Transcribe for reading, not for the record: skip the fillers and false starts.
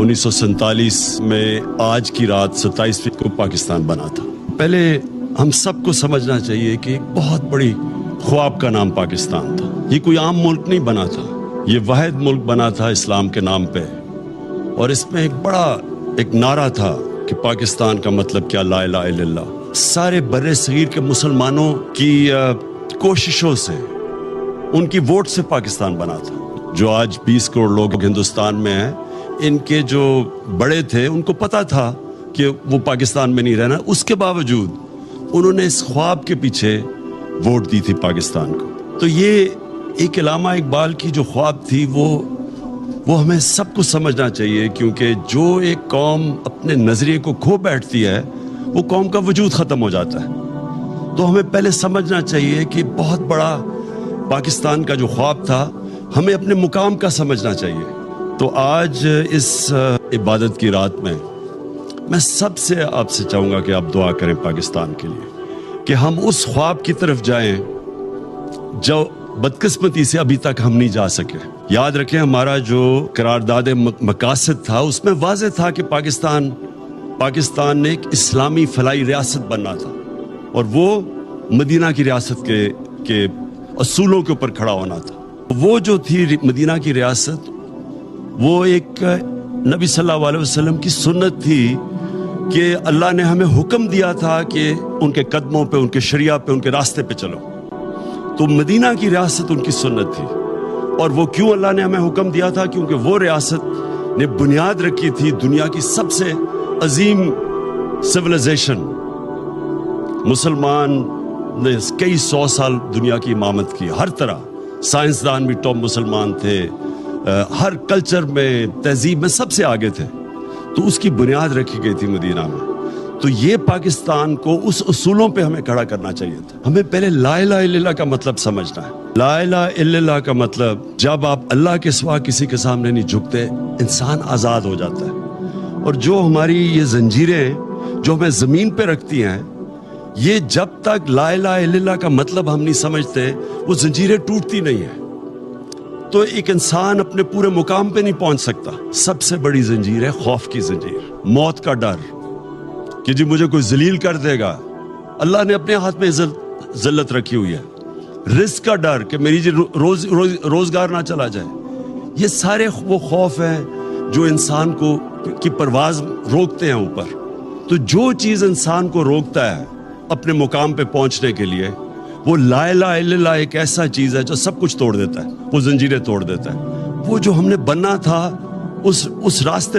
1947 میں آج کی رات 27 کو پاکستان بنا تھا۔ پہلے ہم سب کو سمجھنا چاہیے کہ ایک بہت بڑی خواب کا نام پاکستان تھا۔ یہ کوئی عام ملک نہیں بنا تھا، یہ واحد ملک بنا تھا اسلام کے نام پہ، اور اس میں ایک نعرہ تھا کہ پاکستان کا مطلب کیا، لا الہ الا اللہ۔ سارے بر صغیر کے مسلمانوں کی کوششوں سے، ان کی ووٹ سے پاکستان بنا تھا۔ جو آج 20 کروڑ لوگ ہندوستان میں ہیں، ان کے جو بڑے تھے ان کو پتا تھا کہ وہ پاکستان میں نہیں رہنا، اس کے باوجود انہوں نے اس خواب کے پیچھے ووٹ دی تھی پاکستان کو۔ تو یہ ایک علامہ اقبال کی جو خواب تھی وہ ہمیں سب کو سمجھنا چاہیے، کیونکہ جو ایک قوم اپنے نظریے کو کھو بیٹھتی ہے وہ قوم کا وجود ختم ہو جاتا ہے۔ تو ہمیں پہلے سمجھنا چاہیے کہ بہت بڑا پاکستان کا جو خواب تھا، ہمیں اپنے مقام کا سمجھنا چاہیے۔ تو آج اس عبادت کی رات میں سب سے آپ سے چاہوں گا کہ آپ دعا کریں پاکستان کے لیے، کہ ہم اس خواب کی طرف جائیں جو بدقسمتی سے ابھی تک ہم نہیں جا سکے۔ یاد رکھیں، ہمارا جو قرارداد مقاصد تھا اس میں واضح تھا کہ پاکستان نے ایک اسلامی فلاحی ریاست بننا تھا، اور وہ مدینہ کی ریاست کے اصولوں کے اوپر کھڑا ہونا تھا۔ وہ جو تھی مدینہ کی ریاست، وہ ایک نبی صلی اللہ علیہ وسلم کی سنت تھی کہ اللہ نے ہمیں حکم دیا تھا کہ ان کے قدموں پہ، ان کے شریعہ پہ، ان کے راستے پہ چلو۔ تو مدینہ کی ریاست ان کی سنت تھی، اور وہ کیوں اللہ نے ہمیں حکم دیا تھا؟ کیونکہ وہ ریاست نے بنیاد رکھی تھی دنیا کی سب سے عظیم سویلائزیشن۔ مسلمان نے کئی 100 سال دنیا کی امامت کی، ہر طرح سائنسدان بھی ٹاپ مسلمان تھے، ہر کلچر میں، تہذیب میں سب سے آگے تھے۔ تو اس کی بنیاد رکھی گئی تھی مدینہ میں۔ تو یہ پاکستان کو اس اصولوں پہ ہمیں کھڑا کرنا چاہیے تھا۔ ہمیں پہلے لا الہ الا اللہ کا مطلب سمجھنا ہے۔ لا الہ الا اللہ کا مطلب، جب آپ اللہ کے سوا کسی کے سامنے نہیں جھکتے، انسان آزاد ہو جاتا ہے۔ اور جو ہماری یہ زنجیریں جو ہمیں زمین پہ رکھتی ہیں، یہ جب تک لا الہ الا اللہ کا مطلب ہم نہیں سمجھتے، وہ زنجیریں ٹوٹتی نہیں ہیں۔ تو ایک انسان اپنے پورے مقام پہ نہیں پہنچ سکتا۔ سب سے بڑی زنجیر ہے خوف کی زنجیر، موت کا ڈر کہ جی مجھے کوئی ذلیل کر دے گا۔ اللہ نے اپنے ہاتھ میں ذلت رکھی ہوئی ہے۔ رزق کا ڈر کہ میری روزگار نہ چلا جائے۔ یہ سارے وہ خوف ہیں جو انسان کی پرواز روکتے ہیں اوپر۔ تو جو چیز انسان کو روکتا ہے اپنے مقام پہ پہنچنے کے لیے، وہ لا الہ الا اللہ ایک ایسا چیز ہے جو سب کچھ توڑ دیتا ہے، وہ زنجیریں توڑ دیتا ہے۔ وہ جو ہم نے بننا تھا، اس راستے